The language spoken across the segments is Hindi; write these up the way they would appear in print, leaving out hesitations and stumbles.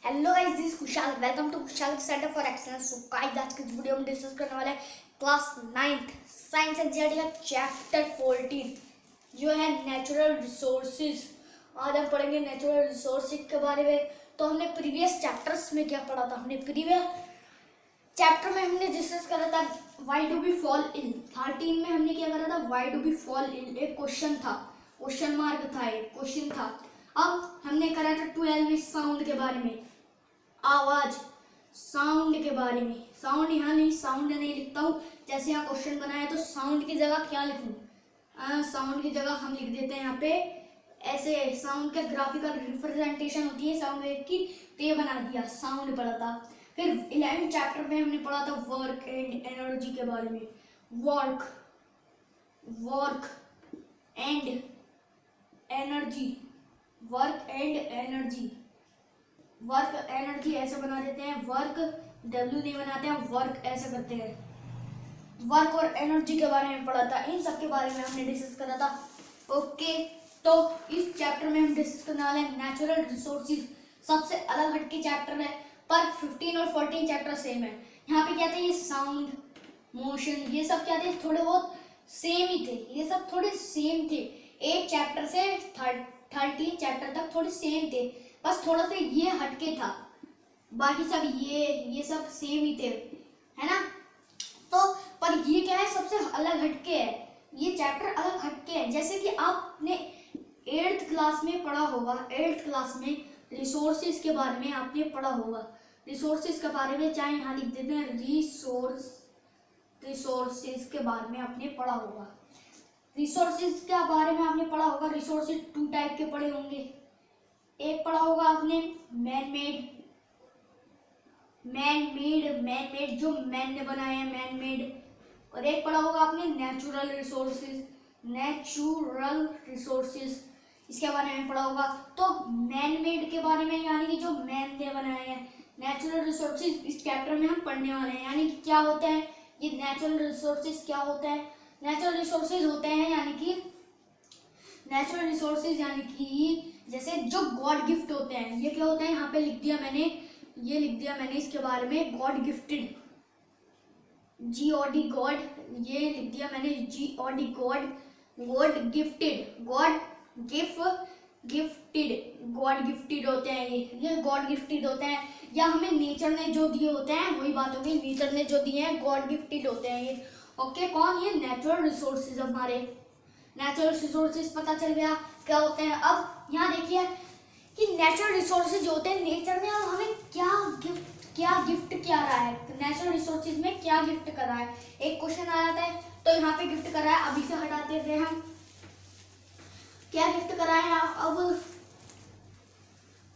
हेलो गाइस, दिस इज खुशहाल। वेलकम टू खुशहाल centre for excellence. So guys, आज के इस वीडियो में डिस्कस करने वाले हैं क्लास 9th साइंस एनसीईआरटी का चैप्टर 14 जो है नेचुरल रिसोर्सेज। आज हम पढ़ेंगे नेचुरल रिसोर्सेज के बारे में। तो हमने प्रीवियस चैप्टर्स में क्या पढ़ा था? हमने प्रीवियस चैप्टर में हमने डिस्कस करा था why do we fall ill. 13 में हमने क्या करा था? Why do we fall ill. एक क्वेश्चन था, क्वेश्चन मार्क था, एक क्वेश्चन था। अब हमने करा था 12 में साउंड के बारे में, आवाज, साउंड के बारे में। साउंड यहाँ नहीं, साउंड नहीं लिखता हूँ। जैसे यहाँ क्वेश्चन बनाया तो साउंड की जगह क्या लिखूँ? साउंड की जगह हम लिख देते हैं यहाँ पे ऐसे। साउंड का ग्राफिकल रिप्रेजेंटेशन होती है साउंड वेव की, तो ये बना दिया, साउंड पढ़ा था। फिर 11 चैप्टर में हमने पढ़ा था वर्क एंड एनर्जी के बारे में। Work and energy, work and energy. Work energy ऐसे बना देते हैं, वर्क डब्ल्यू नहीं बनाते हैं, वर्क ऐसे करते हैं। वर्क और एनर्जी के बारे में पढ़ा था, इन सब के बारे में हमने डिस्कस करा था। ओके, तो इस चैप्टर में हम डिस्कस करने वाले हैं नेचुरल रिसोर्सेज। सबसे अलग हटके चैप्टर है, पर 15 और 14 चैप्टर सेम है। यहाँ पे क्या थे? ये साउंड, मोशन, ये सब क्या थे? थोड़े बहुत सेम ही थे, ये सब थोड़े सेम थे। एक चैप्टर से 13 चैप्टर तक थोड़े सेम थे, बस थोड़ा सा ये हटके था, बाकी सब ये सब सेम ही थे, है ना। तो पर ये क्या है? सबसे अलग हटके है, ये चैप्टर अलग हटके है। जैसे कि आपने 8th क्लास में पढ़ा होगा, 8th क्लास में रिसोर्सेज के बारे में आपने पढ़ा होगा। रिसोर्सेज के बारे में चाहे यहाँ लिख देते हैं रिसोर्सेज के बारे में आपने पढ़ा होगा। रिसोर्सेज के बारे में आपने पढ़ा होगा। रिसोर्सेज 2 टाइप के पढ़े होंगे। एक पढ़ा होगा आपने मैन मेड जो मैन ने बनाए हैं, मैन मेड। और एक पढ़ा होगा आपने नेचुरल रिसोर्सेज, इसके बारे में पढ़ा होगा। तो मैन मेड के बारे में, यानी कि जो मैन ने बनाए हैं। नेचुरल रिसोर्सेज इस चैप्टर में हम पढ़ने वाले हैं, यानी कि क्या होते हैं ये नेचुरल रिसोर्सेज? क्या होते हैं नेचुरल रिसोर्सेज? होते हैं यानी कि नेचुरल रिसोर्सेज यानी कि जैसे जो गॉड गिफ्ट होते हैं। ये क्या होते हैं? यहाँ पे लिख दिया मैंने, ये लिख दिया मैंने इसके बारे में, गॉड गिफ्टेड, GOD गॉड, ये लिख दिया मैंने GOD God, God gifted, God gifted होते हैं ये गॉड गिफ्टेड होते हैं। या हमें नेचर ने जो दिए होते हैं, वही बात होगी, नेचर ने जो दिए हैं गॉड गिफ्टेड होते हैं ये। ओके, कौन? ये नेचुरल रिसोर्सेज। हमारे नेचुरल रिसोर्सेज पता चल गया क्या होते हैं। अब यहाँ देखिए कि नेचुरल रिसोर्सेज जो होते हैं, नेचर ने हमें क्या गिफ्ट क्या रहा है, तो नेचुरल रिसोर्सेज में क्या गिफ्ट कर रहा है। एक क्वेश्चन आया था, तो यहाँ पे गिफ्ट कर रहा है, अभी से हटा देते हैं हम, क्या गिफ्ट करा है। अब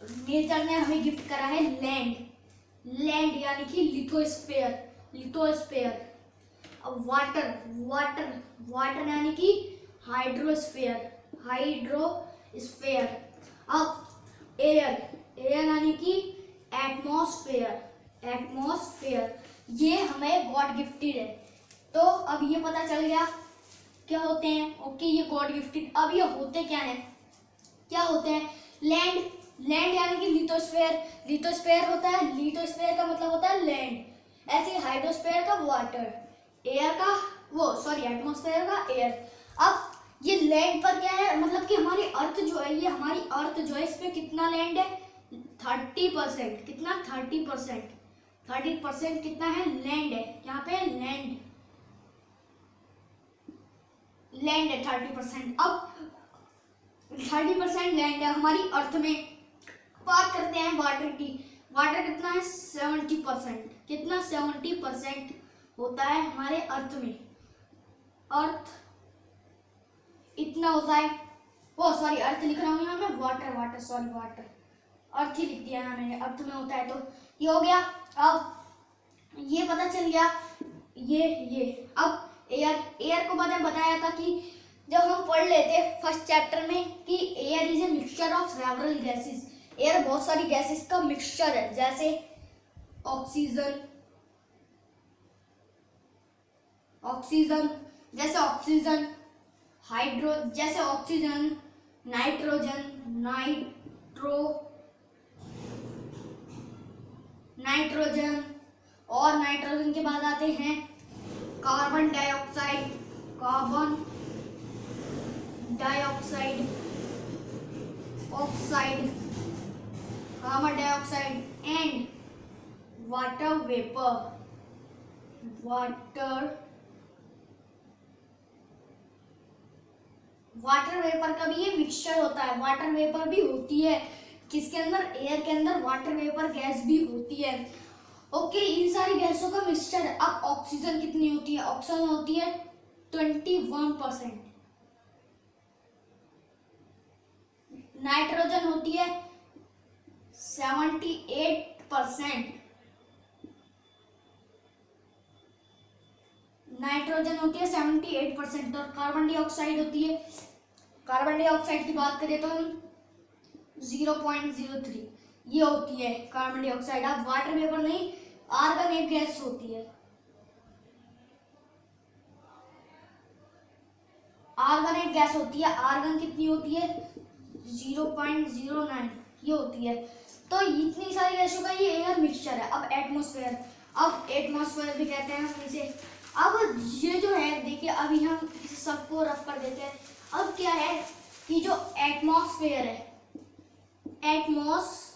नेचर ने हमें गिफ्ट करा है लैंड यानी कि लिथोस्फेयर। अब वाटर यानी कि हाइड्रोस्फेयर। अब एयर यानी कि एटमॉस्फेयर। ये हमें गॉड गिफ्टेड है। तो अब ये पता चल गया क्या होते हैं। ओके, ये गॉड गिफ्टेड। अब ये होते क्या हैं? क्या होते हैं? लैंड यानी कि लिथोस्फेयर होता है। लिथोस्फेयर का मतलब होता है लैंड। ऐसे हाइड्रोस्फेयर का वाटर, एयर का एटमॉस्फेयर का एयर। अब ये लैंड पर क्या है? मतलब कि हमारी अर्थ जो है, ये हमारी अर्थ जो है, इसमें कितना लैंड है? 30%। कितना? 30% कितना है? लैंड है। यहाँ पे लैंड है 30%। अब 30% लैंड है हमारी अर्थ में। बात करते हैं वाटर की। वाटर कितना है? 70%। कितना? 70% होता है हमारे अर्थ में। अर्थ इतना होता है। अर्थ लिख रहा हूँ यहाँ मैं, वाटर अर्थ ही लिख दिया यहाँ मैंने, अर्थ में होता है। तो ये हो गया। अब ये पता चल गया। ये अब एयर को मैंने बताया था कि जब हम पढ़ लेते फर्स्ट चैप्टर में कि air is a mixture of several gases. Air बहुत सारी गैसेस का मिक्सचर है, जैसे ऑक्सीजन, नाइट्रोजन, नाइट्रोजन, और नाइट्रोजन के बाद आते हैं carbon dioxide, carbon dioxide, oxide, carbon dioxide and water vapour, water vapour का भी ये मिक्सचर होता है। वाटर वेपर भी होती है किसके अंदर, एयर के अंदर वाटर वेपर गैस भी होती है। ओके, इन सारी गैसों का मिक्सचर है। अब ऑक्सीजन कितनी होती है, ऑक्सीजन होती है 21%, नाइट्रोजन होती है 78%, नाइट्रोजन होती है 78%, और कार्बन डाइऑक्साइड होती है, कार्बन डाइऑक्साइड की बात करें तो 0.03 ये होती है कार्बन डाइऑक्साइड। अब वाटर वेपर नहीं, आर्गन एक गैस होती है, आर्गन एक गैस होती है। आर्गन कितनी होती है 0.09 ये होती है। तो इतनी सारी गैसों का ये एयर मिक्सचर है। अब एटमॉस्फेयर, अब एटमॉस्फेयर भी कहते हैं हम इसे। अब ये जो है देखिए, अभी हम इस सबको रफ कर देते हैं। अब क्या है कि जो एटमॉस्फेयर है, एटमॉस्फेयर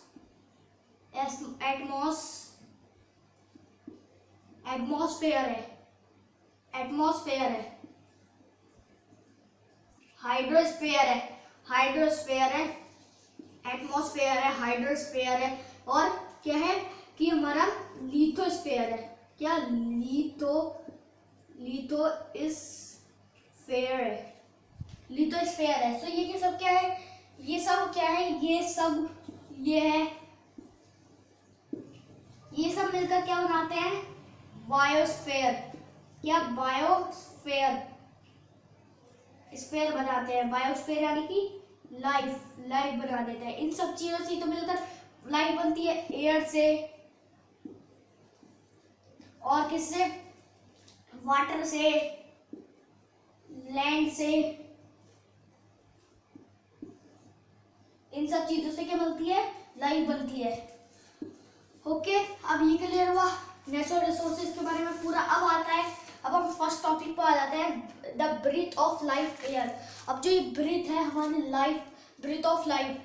है, हाइड्रोस्फेयर है, एटमॉस्फेयर है, हाइड्रोस्फेयर है, और क्या है कि हमारा लिथोस्फेयर है। क्या लिथोस्फेयर है। तो ये सब क्या है, ये सब क्या है, ये सब मिलकर क्या बनाते हैं, बायोस्फेयर। क्या बायोस्फेयर स्फेयर बनाते हैं, बायोस्फेयर यानी कि लाइफ बना देते हैं। इन सब चीजों से तो मिलकर लाइफ बनती है, एयर से और किससे, वाटर से, लैंड से, इन सब चीजों से क्या बनती है, लाइफ बनती है। ओके, अब ये क्लियर हुआ नेचुरल रिसोर्सेज के बारे में पूरा। अब आता है, अब हम फर्स्ट टॉपिक पर आ जाते हैं, the breath of life air. अब जो ये ब्रीथ है हमारी लाइफ, ब्रीथ ऑफ लाइफ,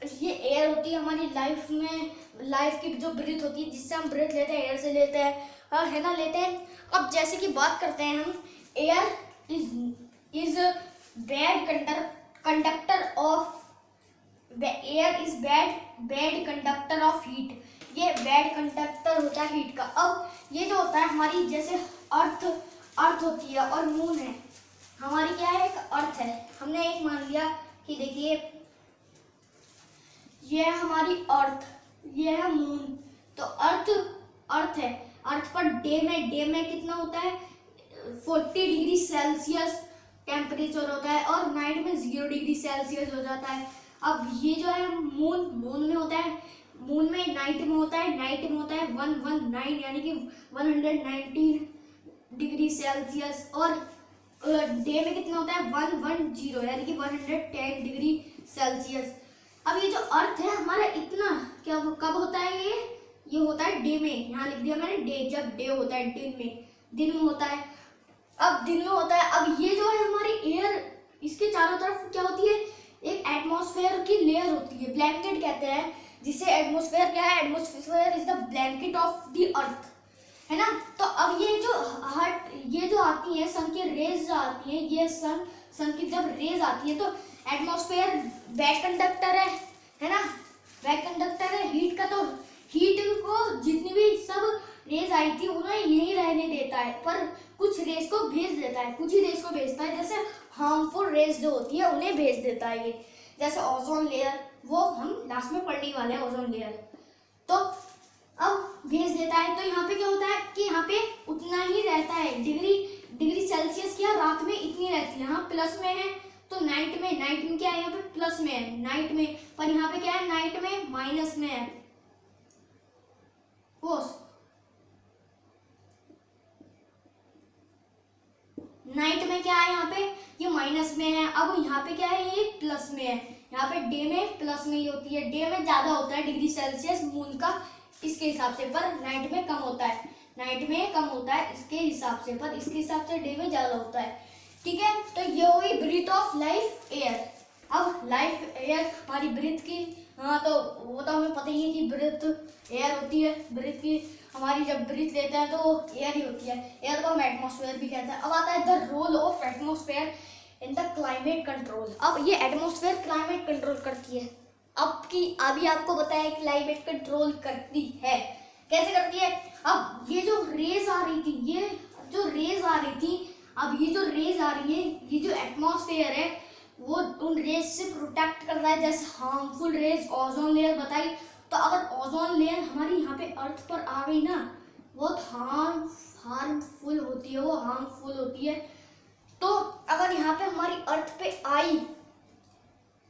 ये एयर होती है हमारी लाइफ में, लाइफ की जो ब्रीथ होती है जिससे हम ब्रीथ लेते हैं, एयर से लेते हैं, है ना, लेते हैं। अब जैसे कि बात करते हैं हम, air is bad conductor of, air is bad conductor of heat. ये बैड कंडक्टर होता है हीट का। अब ये जो होता है हमारी, जैसे अर्थ होती है और मून है, हमारी क्या है, एक अर्थ है। हमने एक मान लिया कि देखिए ये है हमारी अर्थ, ये है मून। तो अर्थ है, अर्थ पर डे में कितना होता है, 40 डिग्री सेल्सियस टेम्परेचर होता है, और नाइट में 0 डिग्री सेल्सियस हो जाता है। अब ये जो है मून में होता है, मून में नाइट में होता है 119 यानी कि 119 डिग्री सेल्सियस, और डे में कितना होता है 110 यानी कि 110 डिग्री सेल्सियस। अब ये जो अर्थ है हमारा इतना क्या कब होता है, ये होता है डे में। यहाँ लिख दिया मैंने डे, जब डे होता है दिन में होता है। अब दिन में होता है। अब ये जो है हमारी एयर, इसके चारों तरफ क्या होती है, एक एटमॉस्फेयर की लेयर होती है, ब्लैंकेट कहते हैं जिसे। एटमॉस्फेयर क्या है, atmosphere is the blanket of the earth, है ना। तो अब ये जो आती है सन की रेज जो आती है, ये सन की जब रेज आती है तो एटमॉस्फेयर बैड कंडक्टर है ना, बैड कंडक्टर है हीट का। तो हीट को जितनी भी सब रेज आई थी उन्हें यही रहने देता है, पर कुछ रेज को भेज देता है, कुछ ही रेज को भेजता है। जैसे हार्मफुल रेज जो होती है उन्हें भेज देता है ये, जैसे ओजोन लेयर, वो हम लास्ट में पढ़ने वाले हैं, ओजोन लेयर। तो अब भेज देता है। तो यहाँ पे क्या होता है कि यहाँ पे उतना ही रहता है, डिग्री सेल्सियस क्या रात में इतनी रहती है। यहाँ प्लस में है तो नाइट में क्या है, यहाँ पे प्लस में है नाइट में, पर यहाँ पे क्या है, नाइट में माइनस में है। नाइट में क्या है, यहाँ पे ये माइनस में है। अब यहाँ पे क्या है, ये प्लस में है। यहाँ पे डे में प्लस में ही होती है, डे में ज्यादा होता है डिग्री सेल्सियस मून का इसके हिसाब से, पर नाइट में कम होता है, नाइट में कम होता है इसके हिसाब से, पर इसके हिसाब से डे में ज्यादा होता है। ठीक है, तो ये हो गई ब्रीथ ऑफ लाइफ एयर। अब लाइफ एयर हमारी ब्रीथ की, हाँ तो वो तो हमें पता ही है कि ब्रीथ एयर होती है, ब्रीथ की हमारी जब ब्रीथ लेते हैं तो एयर ही होती है, एयर को हम एटमॉस्फेयर भी कहते हैं। अब आता है the role of atmosphere in the climate control. अब ये एटमॉस्फेयर क्लाइमेट कंट्रोल करती है। अभी आपको बताया क्लाइमेट कंट्रोल करती है, कैसे करती है। अब ये जो रेज आ रही थी, ये जो रेज आ रही थी, अब ये जो रेज आ रही है, ये जो एटमॉस्फेयर है वो उन रेज से प्रोटेक्ट कर रहा है। जैसे हार्मफुल रेज ओजोन लेयर बताई, तो अगर ओजोन लेयर हमारी यहाँ पे अर्थ पर आ गई ना, बहुत हार्मफुल होती है, वो हार्मफुल होती है। तो अगर यहाँ पे हमारी अर्थ पे आई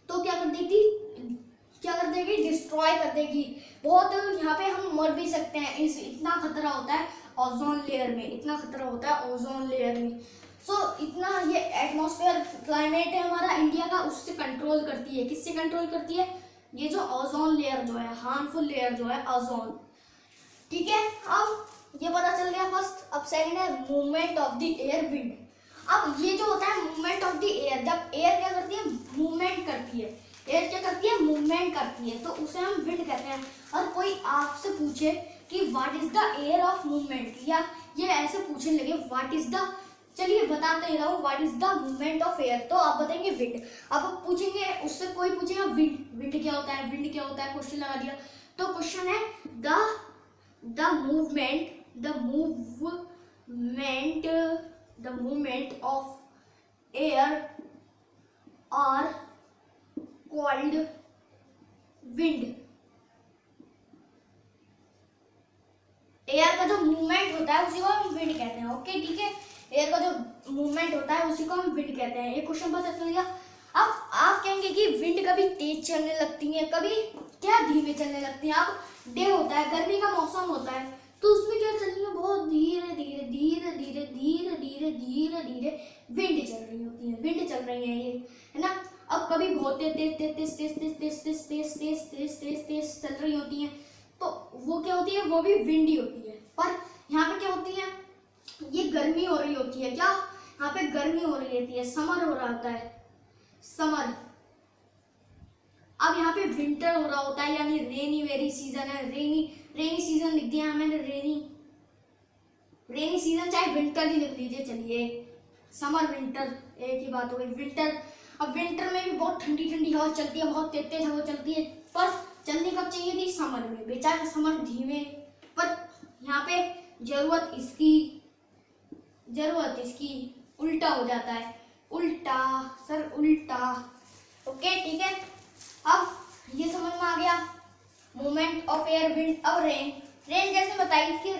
तो क्या कर देगी, डिस्ट्रॉय कर देगी बहुत। यहाँ पे हम मर भी सकते हैं, इतना खतरा होता है ओजोन लेयर में, इतना खतरा होता है ओजोन लेयर में। इतना ये एटमॉस्फेयर क्लाइमेट है हमारा इंडिया का, उससे कंट्रोल करती है। किससे कंट्रोल करती है, ये जो ओजोन लेयर जो है, हार्मफुल लेयर जो है ओजोन। ठीक है, अब ये पता चल गया फर्स्ट। अब सेकंड है movement of the air, wind. अब ये जो होता है मूवमेंट ऑफ द एयर, जब एयर क्या करती है, मूवमेंट करती है, एयर क्या करती है, मूवमेंट करती है, तो उसे हम विंड कहते हैं। और कोई आपसे पूछे कि what is the air of movement, या ये ऐसे पूछने लगे व्हाट इज द, चलिए बताते ही रहो what is the movement of air, तो आप बताएंगे विंड। अब पूछेंगे उससे, कोई पूछेगा विंड, विंड क्या होता है, विंड क्या होता है, क्वेश्चन लगा दिया। तो क्वेश्चन है the movement of air are called wind। Air का जो मूवमेंट होता है उसी को हम विंड कहते हैं। ओके ठीक है, एयर का जो मूवमेंट होता है उसी को हम विंड कहते हैं। एक क्वेश्चन पता चल गया। अब आप कहेंगे कि विंड कभी तेज चलने लगती है, कभी क्या धीमे चलने लगती है। अब डे होता है, गर्मी का मौसम होता है, तो उसमें क्या चलनी है, बहुत धीरे धीरे धीरे धीरे धीरे धीरे धीरे धीरे विंड चल रही होती है, विंड चल रही है ये, है ना। अब कभी बहुत तेज तेज तेज तेज तेज तेज तेज तेज तेज तेज तेज तेज चल रही होती है, तो वो क्या होती है, वो भी विंड ही होती है। पर यहाँ पे क्या होती है, ये गर्मी हो रही होती है, क्या यहाँ पे गर्मी हो रही होती है, समर हो रहा होता है, समर। अब यहाँ पे विंटर हो रहा होता है, यानी रेनी वेरी सीजन है, रेनी सीजन लिख दिया मैंने, रेनी सीजन, चाहे विंटर ही लिख लीजिए, चलिए समर विंटर एक ही बात हो गई, विंटर। अब विंटर में भी बहुत ठंडी ठंडी हवा चलती है, बहुत तेज तेज हवा चलती है, पर चलनी कब चाहिए थी, समर में, बेचारा समर धीमे। पर यहाँ पे जरूरत इसकी उल्टा हो जाता है, उल्टा सर उल्टा। ओके ठीक है, अब ये समझ में आ गया मूवमेंट ऑफ एयर, विंड। अब रेन जैसे बताई कि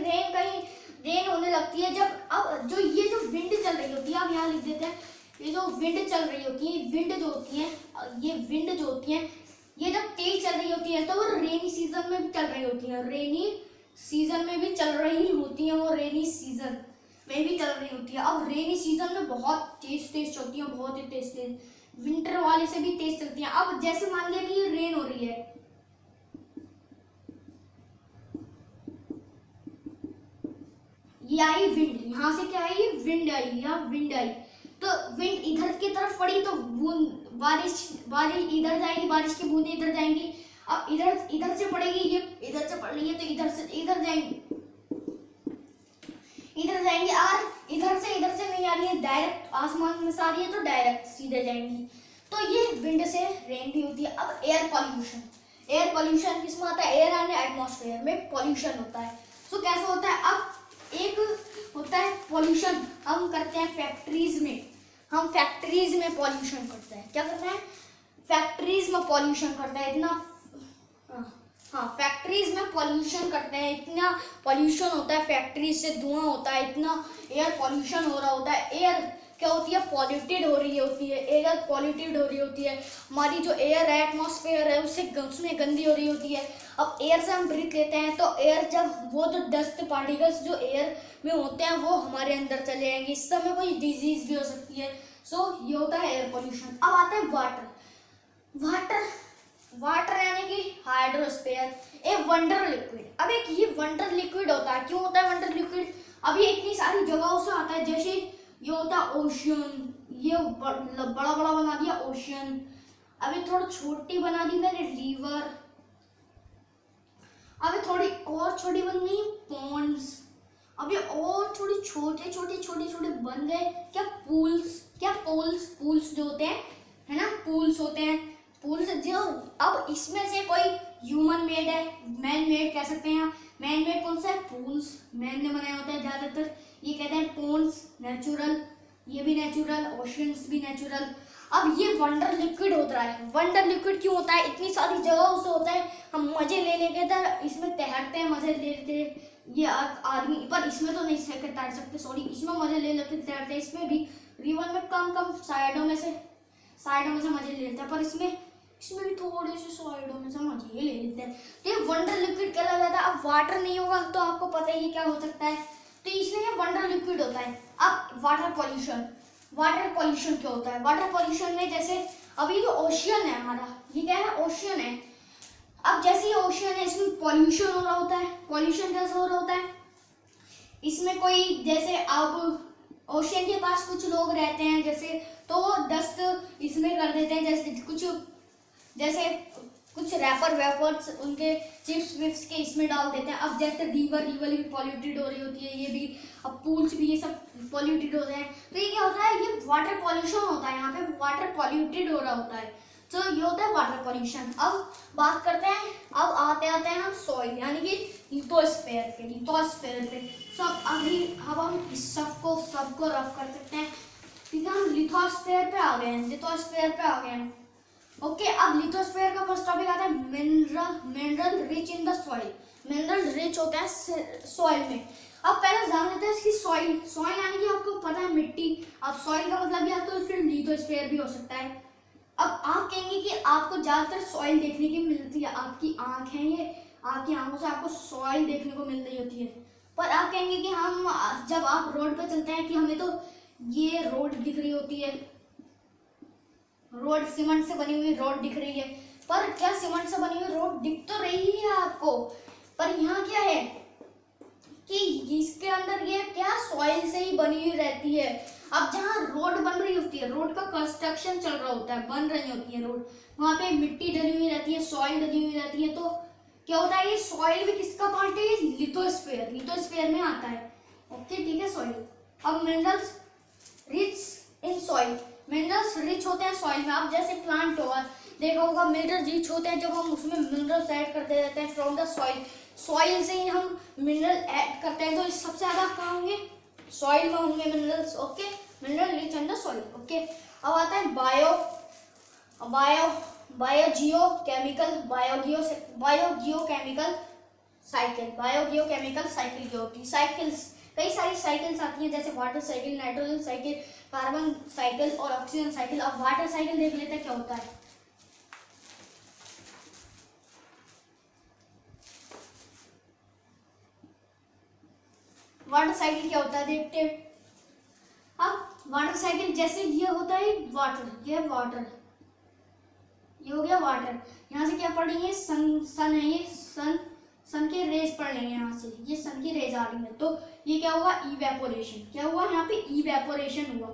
रेन होने लगती है जब, अब जो ये जो विंड चल रही होती है, अब यहाँ लिख देते हैं, ये जो विंड चल रही होती है, विंड जो होती है, ये विंड जो होती है, ये जब तेज चल रही होती है तो वो रेनी सीजन में भी चल रही होती है, रेनी सीजन में भी चल रही होती है, वो रेनी सीजन में भी चल रही होती है। अब रेनी सीजन में बहुत तेज तेज चलती है, बहुत ही तेज तेज, विंटर वाले से भी तेज चलती है। अब जैसे मान लिया कि ये रेन हो रही है, ये आई विंड, यहाँ से क्या आई, विंड आई, यहाँ विंड आई, तो विंड इधर की तरफ पड़ी तो बूंद बारिश इधर जाएगी, बारिश की बूंदें इधर जाएंगी। अब इधर से पड़ेगी, ये इधर से पड़ रही है तो इधर से इधर जाएंगी, और इधर से नहीं आ रही है, डायरेक्ट आसमान में से आ रही है तो डायरेक्ट सीधे जाएंगी, तो ये विंड से रेन भी होती है। अब एयर पॉल्यूशन किसमें आता है, एयर एंड एटमॉस्फेयर में पॉल्यूशन होता है। तो कैसे होता है, अब एक होता है पॉल्यूशन हम करते हैं फैक्ट्रीज में, हम फैक्ट्रीज में पॉल्यूशन करते हैं, क्या करते हैं, फैक्ट्रीज में पॉल्यूशन करते हैं, इतना, हाँ फैक्ट्रीज में पॉल्यूशन करते हैं, इतना पॉल्यूशन होता है, फैक्ट्रीज से धुआं होता है, इतना एयर पॉल्यूशन हो रहा होता है। एयर क्या होती है, पॉल्यूटेड हो रही होती है, एयर पॉल्यूटेड हो रही होती है, हमारी जो एयर है, एटमॉस्फेयर है, उसमें गंदी हो रही होती है। अब एयर से हम ब्रीथ लेते हैं तो एयर जब वो जो डस्ट पार्टिकल्स जो एयर में होते हैं वो हमारे अंदर चले जाएंगे, इससे हमें कोई डिजीज भी हो सकती है। ये होता है एयर पॉल्यूशन। अब आता है वाटर यानी कि हाइड्रोस्फीयर, ए वंडर लिक्विड। अब एक ये वंडर लिक्विड होता है। क्यों होता है वंडर लिक्विड? अब ये इतनी सारी जगहों से आता है, जैसे ये होता है ओशियन, ये बड़ा बड़ा बना दिया ओशियन। अभी थोड़ा छोटी बना दी मैंने रिवर। अभी थोड़ी और छोटी बन गई पॉन्ड्स। अभी और थोड़ी छोटे छोटे छोटे छोटे बन गए क्या पूल्स। क्या पूल्स, पूल्स जो होते हैं है ना, पूल्स होते हैं पूल्स जो। अब इसमें से कोई ह्यूमन मेड है, मैन मेड कह सकते हैं। मैन मेड कौन सा है? पूल्स, मैन ने बनाया होता है ज्यादातर। ये कहते हैं पोन्स, नेचुरल, ये भी नेचुरल, ओशियंस भी नेचुरल। अब ये वंडर लिक्विड होता है। वंडर लिक्विड क्यों होता है? इतनी सारी जगहों से होता है, हम मजे ले लेके इसमें तैरते हैं, मजे ले लेते हैं ये आदमी। पर इसमें तो नहीं तैर सकते, सॉरी, इसमें मजे ले लेते तैरते हैं। इसमें भी रिवर में कम कम साइडों में से मजे ले लेते हैं, पर इसमें भी थोड़े से साइडों में से मजे ले लेते हैं। तो ये वंडर लिक्विड कहला जाता है। अब वाटर नहीं होगा तो आपको पता ही क्या हो सकता है, तो इसलिए ये वंडर लिक्विड होता है। अब वाटर पॉल्यूशन, वाटर पॉल्यूशन क्या होता है? वाटर पॉल्यूशन में जैसे अभी जो ओशियन है हमारा, ये क्या है? ओशियन है। अब जैसे ये ओशियन है, इसमें पॉल्यूशन हो रहा होता है। पॉल्यूशन कैसे हो रहा होता है? इसमें कोई, जैसे अब ओशियन के पास कुछ लोग रहते हैं, जैसे तो वो डस्ट इसमें कर देते हैं, जैसे कुछ रैपर वेपर्स उनके चिप्स विप्स के इसमें डाल देते हैं। अब जैसे रिवर भी पॉल्यूटेड हो रही होती है, ये भी, अब पूल्स भी, ये सब पॉल्यूटेड होते हैं। तो ये क्या होता है? ये वाटर पॉल्यूशन होता है। यहाँ पे वाटर पॉल्यूटेड हो रहा होता है, तो ये होता है वाटर पॉल्यूशन। अब बात करते हैं, अब आते हैं हम सॉइल यानी कि लिथोस्फीयर पे। सब अभी अब हम इस सबको रफ कर सकते हैं। ठीक है, हम लिथोस्फीयर पे आ गए हैं। ओके, अब लिथोस्फीयर का फर्स्ट टॉपिक आता है mineral rich in the soil. Mineral rich होता है सॉइल में। अब पहले जान लेते हैं इसकी सॉइल यानी कि आपको पता है मिट्टी। अब सॉइल का मतलब या तो फिर लिथोस्फीयर भी हो सकता है। अब आप कहेंगे कि आपको ज्यादातर सॉइल देखने की मिलती है, आपकी आंख है ये, आपकी आंखों से आपको सॉइल देखने को मिल रही होती है। पर आप कहेंगे कि हम जब आप रोड पे चलते हैं कि हमें तो ये रोड दिख रही होती है, रोड सीमेंट से बनी हुई रोड दिख रही है। पर क्या सीमेंट से बनी हुई रोड दिख तो रही है आपको, पर यहाँ क्या है कि इसके अंदर ये क्या सॉइल से ही बनी हुई रहती है। अब जहाँ रोड बन रही होती है, रोड का कंस्ट्रक्शन चल रहा होता है, बन रही होती है रोड, वहां पे मिट्टी डली हुई रहती है, सॉइल डली हुई रहती है। तो क्या होता है? ये सॉइल भी किसका पार्ट है? ये लिथोस्फीयर में आता है। ओके, ठीक है, सॉइल। अब minerals rich in soil, minerals rich होते हैं सॉइल में। अब जैसे प्लांट होगा, देखा होगा, मिनरल रिच होते हैं जब हम उसमें मिनरल्स ऐड करते रहते हैं फ्रॉम द सॉइल से ही हम मिनरल ऐड करते हैं। तो इस सबसे ज्यादा कहाँ होंगे? सॉइल में होंगे minerals. Okay, mineral rich in the soil. Okay, अब आता है बायोजियोकेमिकल साइकिल क्या होती है? साइकिल्स, कई सारी साइकिल्स आती हैं, जैसे water cycle, nitrogen cycle, carbon cycle और ऑक्सीजन साइकिल। अब वाटर साइकिल देख लेते हैं क्या होता है। वाटर साइकिल क्या होता है देखते हैं। अब वाटर साइकिल जैसे ये होता है वाटर, ये हो गया वाटर। यहाँ से क्या पढ़ रही है? सन है, ये सन के रेज पढ़ रही है। यहाँ से ये सन की रेज आ रही है, तो ये क्या हुआ? इवेपोरेशन। क्या हुआ यहाँ पे? इवेपोरेशन हुआ।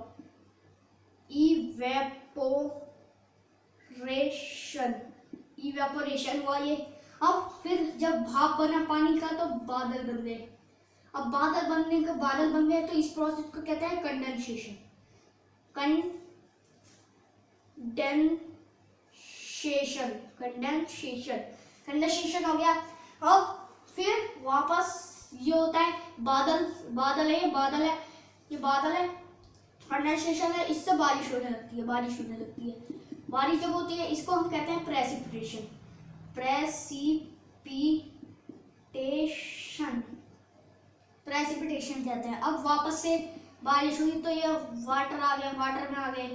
इवेपोरेशन हुआ ये। अब फिर जब भाप बना पानी का तो बादल बन गए। अब बादल बन गए तो इस प्रोसेस को कहते हैं कंडेंसेशन। कंडेंसेशन हो गया। अब फिर वापस ये होता है बादल है, ये बादल है, कंडेंसेशन है, इससे बारिश होने लगती है। बारिश जब होती है इसको हम कहते हैं प्रेसिपिटेशन कहते हैं। अब वापस से बारिश हुई तो ये वाटर में आ गए।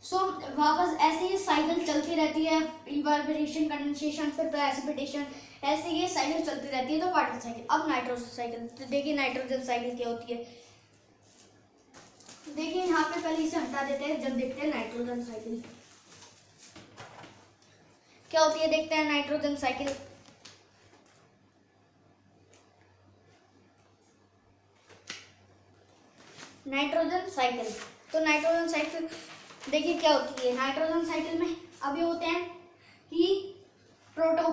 सो वापस ऐसे ही साइकिल चलती रहती है, इवेपोरेशन, कंडेंसेशन, फिर प्रेसिपिटेशन, ऐसे ये साइकिल चलती रहती है। तो वाटर साइकिल। अब नाइट्रोजन साइकिल, तो देखिए नाइट्रोजन साइकिल क्या होती है। देखिए यहाँ पे पहले इसे हटा देते हैं, जब देखते हैं नाइट्रोजन साइकिल क्या होती है। देखते हैं नाइट्रोजन साइकिल। Nitrogen cycle. तो नाइट्रोजन साइकिल देखिए क्या होती है। नाइट्रोजन साइकिल में अभी होते हैं कि प्रोटो,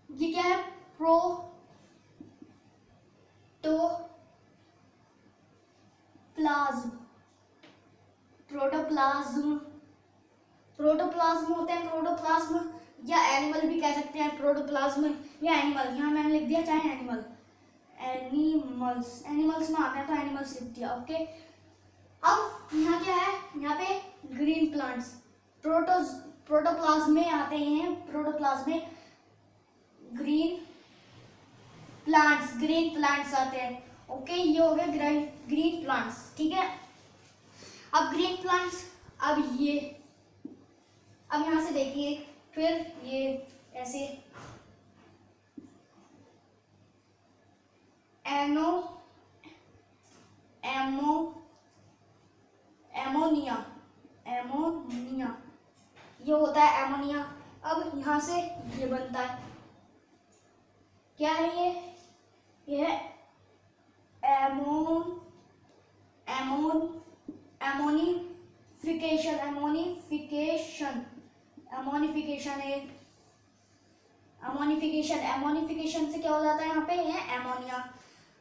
ये क्या है, प्रोटोप्लाज्म, प्रोटोप्लाज्म, प्रोटोप्लाज्म होते हैं। प्रोटोप्लाज्म या एनिमल भी कह सकते हैं, प्रोटोप्लाज्म या एनिमल, यहाँ मैंने लिख दिया चाहे एनिमल, एनिमल्स में आते हैं तो एनिमल्स लिख दिया। ओके, अब यहाँ क्या है, यहाँ पे ग्रीन प्लांट्स, प्रोटोप्लाज्म में आते हैं, प्रोटोप्लाज्म में ग्रीन प्लांट्स आते हैं। ओके, ये हो गए ग्रीन प्लांट्स, ठीक है। अब ग्रीन प्लांट्स, अब यहाँ से देखिए, फिर ये ऐसे एमोनिया, ये होता है एमोनिया। अब यहाँ से ये बनता है, क्या है ये है एमोनिफिकेशन से क्या हो जाता है यहाँ पे, ये एमोनिया।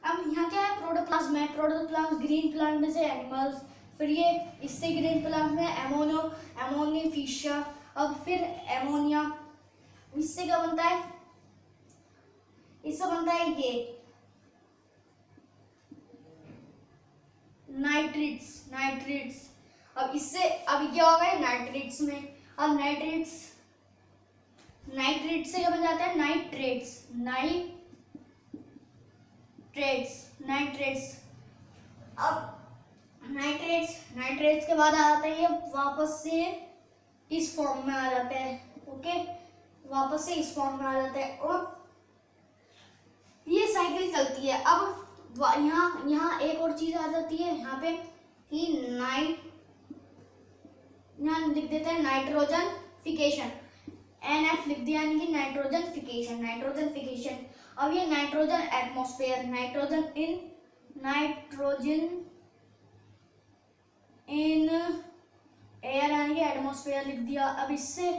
अब यहाँ क्या है, प्रोटोप्लाज्म है, प्रोटोप्लाज्म ग्रीन प्लांट में से एनिमल्स, फिर ये इससे ग्रीन प्लांट में एमोनिफिशिया, अब फिर एमोनिया, इससे क्या बनता है, इससे बनता है ये नाइट्रेट्स। अब इससे अब क्या होगा, नाइट्रेट्स में, अब नाइट्रेट्स से क्या बन जाता है, नाइट्रेट्स। अब नाइट्रेट्स के बाद आ जाता है ये वापस से इस फॉर्म में आ जाता है। ओके, वापस से इस फॉर्म में आ जाता है और ये साइकिल चलती है। अब यहाँ एक और चीज आ जाती है यहाँ पे कि यहाँ लिख देते हैं नाइट्रोजनफिकेशन, NF लिख दिया, यानी कि नाइट्रोजनफिकेशन। अब ये nitrogen atmosphere, nitrogen in air, यानी कि एटमॉस्फेयर लिख दिया। अब इससे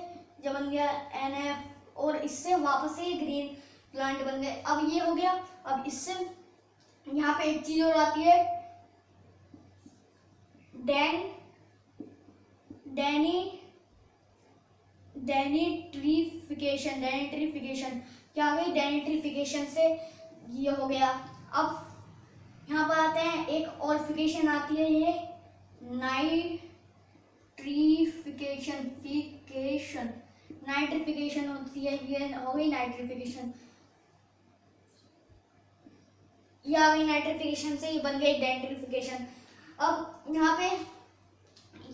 जब बन गया NF और इससे वापस से ग्रीन प्लांट बन गए। अब ये हो गया। अब इससे यहाँ पे एक चीज और आती है, डेनिट्रीफिकेशन। क्या हो गई, डेनिट्रीफिकेशन से ये हो गया। अब यहाँ पर आते हैं, एक और फिकेशन आती है, ये नाइट्रिफिकेशन होती है, ये हो गई नाइट्रिफिकेशन। ये आ गई नाइट्रिफिकेशन से, ये बन गई डेंट्रिफिकेशन। अब यहाँ पे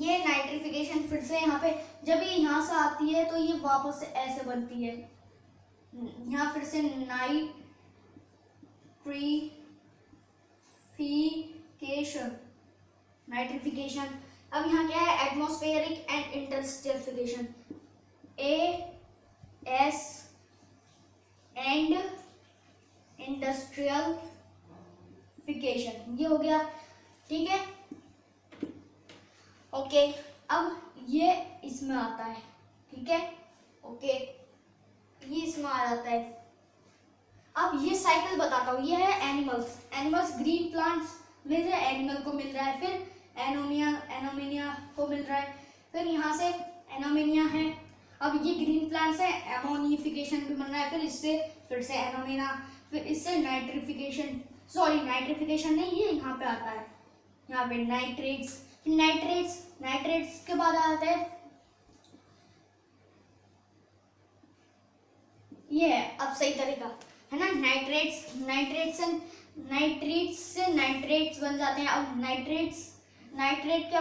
ये नाइट्रिफिकेशन फिर से यहाँ पे जब ये यहाँ से आती है तो ये वापस से ऐसे बनती है, यहाँ फिर से नाइट्रिफिकेशन। अब यहाँ क्या है, एटमॉस्फेरिक एंड इंटरस्टियरिफिकेशन, AS एंड इंडस्ट्रियलिफिकेशन, ये हो गया, ठीक है। ओके, अब ये इसमें आता है, ठीक है। ओके, ये इसमें आ जाता है। अब ये साइकिल बताता हूँ, ये है एनिमल्स ग्रीन प्लांट्स में से एनिमल को मिल रहा है, फिर एनोमिनिया को मिल रहा है, फिर यहाँ से एनोमिनिया है। अब ये ग्रीन प्लांट्स है, एमोनिफिकेशन भी बन रहा है, फिर इससे फिर से एनोमिना, फिर इससे नाइट्रिफिकेशन नहीं, ये यहाँ पे आता है, यहाँ पे नाइट्रेट्स के बाद आता है ये है, अब सही तरीका है ना, नाइट्रेट्स से नाइट्रेट्स बन जाते हैं। अब नाइट्रेट क्या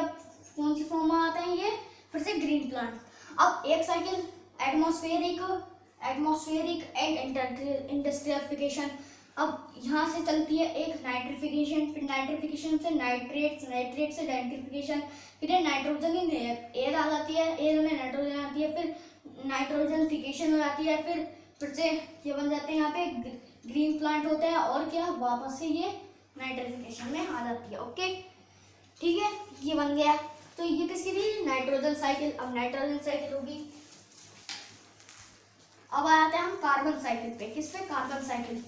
कौन सी फॉर्म में आते हैं, ये फिर से ग्रीन प्लांट। अब एक साइकिल एटमॉस्फेरिक एंड इंडस्ट्रियलिफिकेशन, अब यहाँ से चलती है एक नाइट्रिफिकेशन, फिर नाइट्रिफिकेशन से नाइट्रेट से नाइट्रिफिकेशन, फिर नाइट्रोजन इन एयर आ जाती है, एयर में नाइट्रोजन आती है, फिर नाइट्रोजनफिकेशन हो जाती है, फिर से ये बन जाते हैं, यहाँ पे ग्रीन प्लांट होते हैं, और क्या वापस से ये नाइट्रिफिकेशन में आ जाती है। ओके ठीक है, ये बन गया। तो ये किसकी थी? Nitrogen cycle. अब नाइट्रोजन साइकिल होगी। अब आ जाते हैं हम कार्बन साइकिल पे। किस पे? Carbon cycle.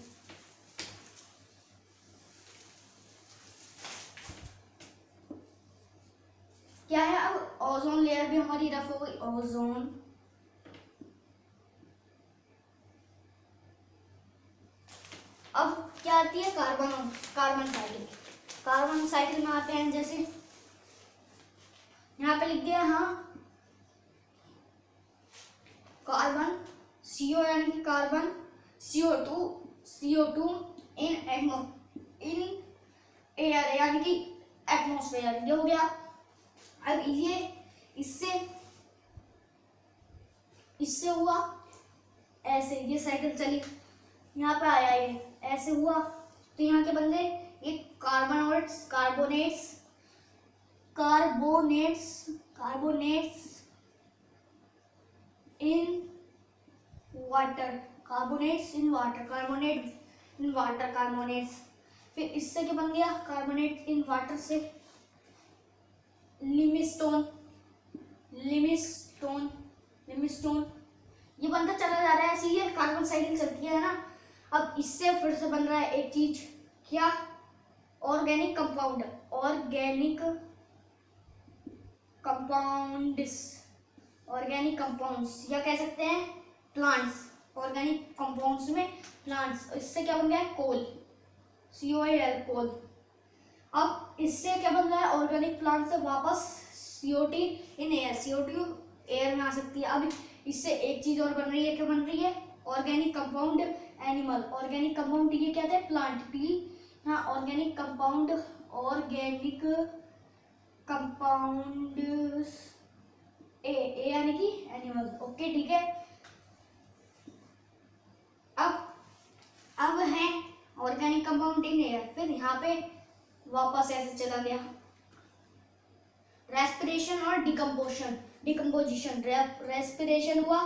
क्या है? अब ओजोन लेयर भी हमारी रफ हो गई। ओजोन, अब क्या आती है? Carbon carbon cycle. Carbon cycle में आते हैं, जैसे यहाँ पे लिख दिया, हाँ, कार्बन CO यानी कि कार्बन, CO2 इन एयर यानी कि एटमॉस्फेयर, ये हो गया। अब ये इससे हुआ ऐसे, ये साइकिल चली, यहाँ पे आया, ये ऐसे हुआ, तो यहाँ के बन गए ये कार्बोनेट्स इन वाटर, कार्बोनेट्स। फिर इससे क्या बन गया? कार्बोनेट इन वाटर से लिमिस्टोन। ये बनता चला जा रहा है, ऐसे ये कार्बन साइकिल चलती है ना। अब इससे फिर से बन रहा है एक चीज, क्या? ऑर्गेनिक कंपाउंड्स, या कह सकते हैं प्लांट्स। ऑर्गेनिक कंपाउंड्स में प्लांट्स। इससे क्या बन गया है? कोल, COAL, कोल। अब इससे क्या बन रहा है? ऑर्गेनिक प्लांट से वापस CO2 in air, CO2 air में आ सकती है। अब इससे एक चीज और बन रही है, क्या बन रही है? Organic compound animal. Organic compound ये क्या है? प्लांट। P, हाँ, ऑर्गेनिक कंपाउंड ए यानी कि एनिमल। ओके ठीक है। अब है ऑर्गेनिक कंपाउंड इन एयर। फिर यहाँ पे वापस ऐसे चला गया, रेस्पिरेशन और डिकम्पोजिशन। रेस्पिरेशन हुआ,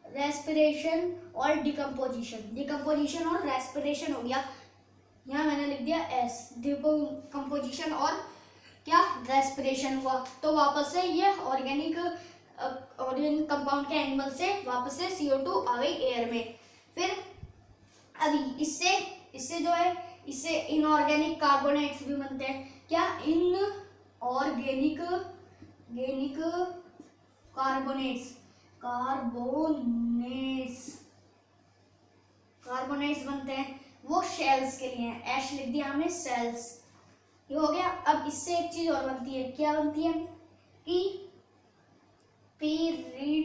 रेस्पिरेशन और डिकम्पोजिशन और रेस्पिरेशन हो गया। यहाँ मैंने लिख दिया S, डिकम्पोजिशन और क्या? रेस्पिरेशन हुआ। तो वापस से ये ऑर्गेनिक कंपाउंड के एनिमल से वापस से CO2 आ गई एयर में। फिर अभी इससे जो है, इससे इनऑर्गेनिक कार्बोनेट्स भी बनते हैं। क्या? इनऑर्गेनिक कार्बोनेट्स बनते हैं, वो शेल्स के लिए हैं। ऐश लिख दिया हमने, सेल्स। ये हो गया। अब इससे एक चीज और बनती है, क्या बनती है? कि पेट्रोलियम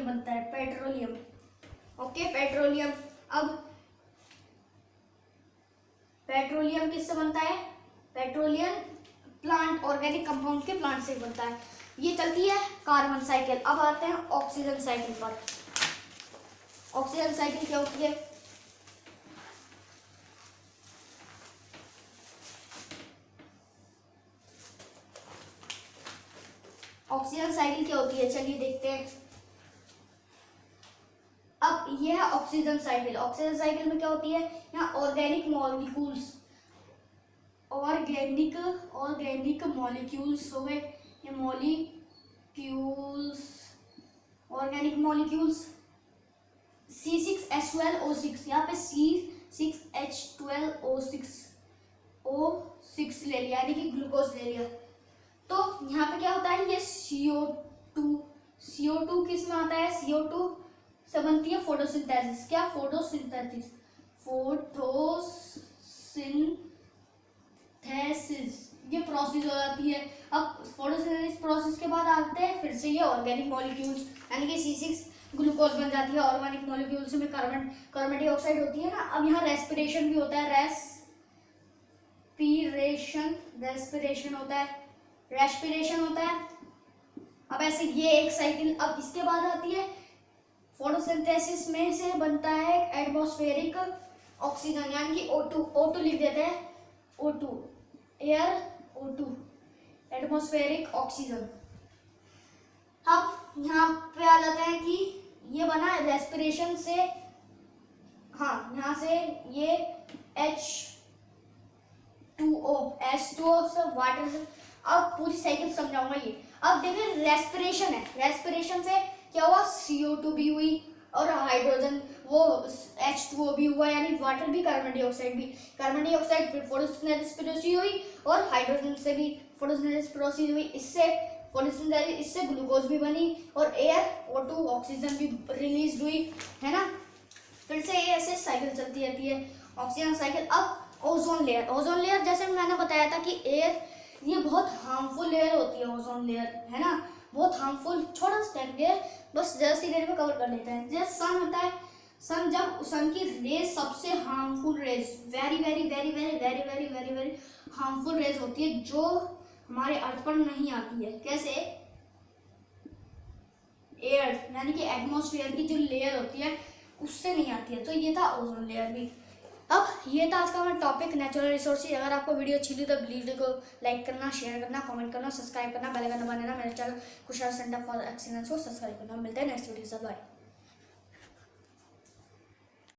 बनता है, पेट्रोलियम। Okay, petroleum. अब पेट्रोलियम किससे बनता है? पेट्रोलियम प्लांट, ऑर्गेनिक कंपाउंड के प्लांट से बनता है। ये चलती है कार्बन साइकिल। अब आते हैं ऑक्सीजन साइकिल पर। ऑक्सीजन साइकिल क्या होती है? ऑक्सीजन साइकिल क्या होती है? चलिए देखते हैं। अब ये है ऑक्सीजन साइकिल। ऑक्सीजन साइकिल में क्या होती है? यहाँ ऑर्गेनिक मॉलिक्यूल्स हो गए, ये ऑर्गेनिक मॉलिक्यूल्स C6H12O6, यहाँ पे C6H12O6 ले लिया, यानी कि ग्लूकोज ले लिया। तो यहाँ पे क्या होता है? ये CO2 किस में आता है? CO2 से बनती है फोटोसिंथेसिस। क्या? फोटोसिंथेसिस, ये प्रोसेस हो जाती है। अब फोटोसिंथेसिस प्रोसेस के बाद आते हैं फिर से ये ऑर्गेनिक मॉलिक्यूल्स, यानी कि C6 ग्लूकोज बन जाती है। ऑर्गेनिक मॉलिक्यूल्स में कार्बन डाइऑक्साइड होती है ना। अब यहाँ रेस्पिरेशन भी होता है, रेस्पिरेशन होता है। अब ऐसे ये एक साइकिल। अब इसके बाद आती है फोटोसिंथेसिस में से बनता है एटमॉस्फेरिक ऑक्सीजन, यानी कि O2 लिख देते हैं, O2 air, O2 atmospheric oxygen. अब यहाँ पे आ जाता है कि ये बना रेस्पिरेशन से हाँ, यहाँ से ये H2O से वाटर से, अब पूरी साइकिल समझाऊंगा ये। अब देखिए रेस्पिरेशन है, रेस्पिरेशन से क्या हुआ, CO2 भी हुई और हाइड्रोजन वो H2O भी हुआ, यानी वाटर भी, कार्बन डाइऑक्साइड भी, कार्बन डाइऑक्साइड फिर फोटोसिंथेसिस हुई और हाइड्रोजन से भी फोटोसिंथेसिस हुई, इससे फोटोसिंथेसिस, इससे ग्लूकोज भी बनी और एयर O2 ऑक्सीजन भी रिलीज हुई, है ना। फिर से ये ऐसे साइकिल चलती रहती है, ऑक्सीजन साइकिल। अब ओजोन लेयर, ओजोन लेयर जैसे मैंने बताया था कि एयर, ये बहुत हार्मफुल लेयर होती है ओजोन लेयर, है ना, बहुत हार्मफुल, छोटा सा लेयर, बस जरा सी देर में कवर कर लेता है। जैसे सन होता है, सन, जब सन की रेज सबसे harmful rays, very very very very very very very very harmful rays होती है जो हमारे अर्थ पर नहीं आती है। कैसे, एयर यानी कि एटमॉस्फेयर की जो लेयर होती है उससे नहीं आती है, तो ये था ओजोन लेयर भी। अब ये था आज का हमारा टॉपिक, नेचुरल रिसोर्सेज। अगर आपको वीडियो अच्छी लगी तो वीडियो को लाइक करना, शेयर करना, कमेंट करना, सब्सक्राइब करना, बेल आइकन दबा देना। मेरे channel Kushal centre for excellence को सब्सक्राइब करना। मिलते हैं नेक्स्ट वीडियो से, बाय।